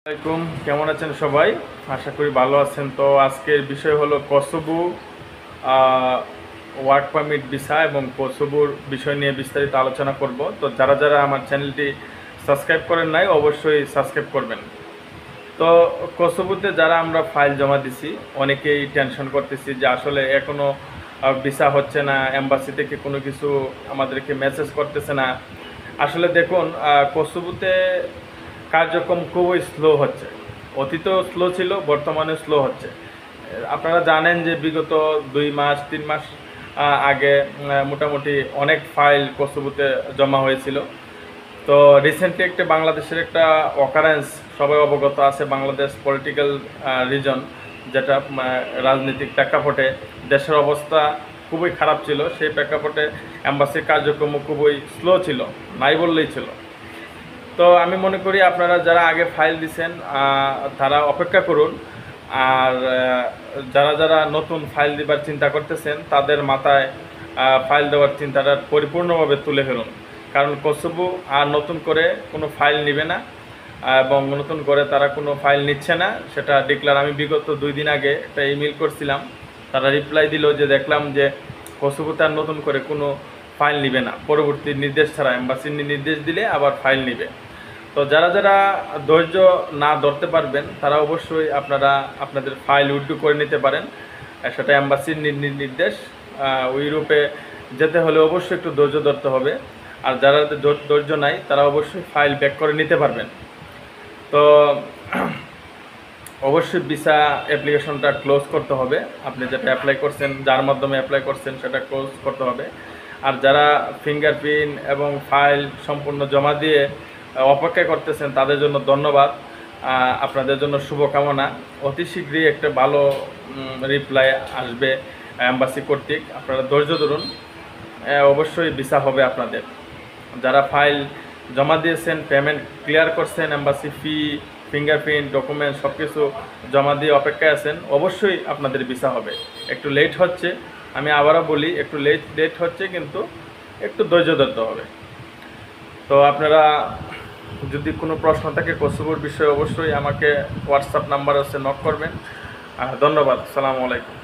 আসসালামাইকুম, কেমন আছেন সবাই? আশা করি ভালো আছেন। তো আজকের বিষয় হলো কসোভো ওয়ার্ক পারমিট ভিসা এবং কসোভোর বিষয় নিয়ে বিস্তারিত আলোচনা করব। তো যারা যারা আমার চ্যানেলটি সাবস্ক্রাইব করেন নাই অবশ্যই সাবস্ক্রাইব করবেন। তো কসোভোতে যারা আমরা ফাইল জমা দিছি অনেকেই টেনশন করতেছি যে আসলে এখনও ভিসা হচ্ছে না, এম্বাসি থেকে কোনো কিছু আমাদেরকে মেসেজ করতেছে না। আসলে দেখুন, কসোভোতে কার্যক্রম খুবই স্লো হচ্ছে। অতীতেও স্লো ছিল, বর্তমানে স্লো হচ্ছে। আপনারা জানেন যে বিগত 2 মাস 3 মাস আগে মোটামুটি অনেক ফাইল কসোভোতে জমা হয়েছিল। তো রিসেন্টলি একটা বাংলাদেশের একটা অকারেন্স সবাই অবগত আছে। বাংলাদেশ পলিটিক্যাল রিজন, যেটা রাজনৈতিক প্রেক্ষাপটে দেশের অবস্থা খুবই খারাপ ছিল। সেই প্রেক্ষাপটে অ্যাম্বাসির কার্যক্রম খুবই স্লো ছিল, নাই বললেই ছিল। তো আমি মনে করি আপনারা যারা আগে ফাইল দিছেন তারা অপেক্ষা করুন। আর যারা যারা নতুন ফাইল দিবার চিন্তা করতেছেন তাদের মাথায় ফাইল দেওয়ার চিন্তাটা পরিপূর্ণভাবে তুলে ফেলুন। কারণ কসোভো আর নতুন করে কোনো ফাইল নেবে না এবং নতুন করে তারা কোনো ফাইল নিচ্ছে না, সেটা ডিক্লার আমি বিগত 2 দিন আগে একটা ইমেল করছিলাম। তারা রিপ্লাই দিল যে দেখলাম যে কসোভোতে আর নতুন করে কোনো ফাইল নেবে না, পরবর্তী নির্দেশ ছাড়া এম্বাসির নির্দেশ দিলে আবার ফাইল নেবে। তো যারা যারা ধৈর্য না ধরতে পারবেন তারা অবশ্যই আপনারা আপনাদের ফাইল উইথড্র করে নিতে পারেন। সেটা এম্বাসির নির্দেশ। ইউরোপে যেতে হলে অবশ্যই একটু ধৈর্য ধরতে হবে। আর যারা ধৈর্য নাই তারা অবশ্যই ফাইল ব্যাক করে নিতে পারবেন। তো অবশ্যই ভিসা অ্যাপ্লিকেশনটা ক্লোজ করতে হবে। আপনি যেটা অ্যাপ্লাই করছেন, যার মাধ্যমে অ্যাপ্লাই করছেন সেটা ক্লোজ করতে হবে। আর যারা ফিঙ্গারপ্রিন্ট এবং ফাইল সম্পূর্ণ জমা দিয়ে অপেক্ষা করতেছেন তাদের জন্য ধন্যবাদ, আপনাদের জন্য শুভকামনা। অতি শীঘ্রই একটা ভালো রিপ্লাই আসবে অ্যাম্বাসি কর্তৃক। আপনারা ধৈর্য ধরুন, অবশ্যই ভিসা হবে আপনাদের। যারা ফাইল জমা দিয়েছেন, পেমেন্ট ক্লিয়ার করছেন, এম্বাসি ফি, ফিঙ্গারপ্রিন্ট, ডকুমেন্ট সব কিছু জমা দিয়ে অপেক্ষায় আছেন, অবশ্যই আপনাদের ভিসা হবে। একটু লেট হচ্ছে, আমি আবারও বলি একটু লেট হচ্ছে, কিন্তু একটু ধৈর্য ধরতে হবে। তো আপনারা যদি কোনো প্রশ্ন থাকে কসোভোর বিষয়ে অবশ্যই আমাকে হোয়াটসঅ্যাপ নাম্বার আছে, নক করবেন। ধন্যবাদ। আসসালামু আলাইকুম।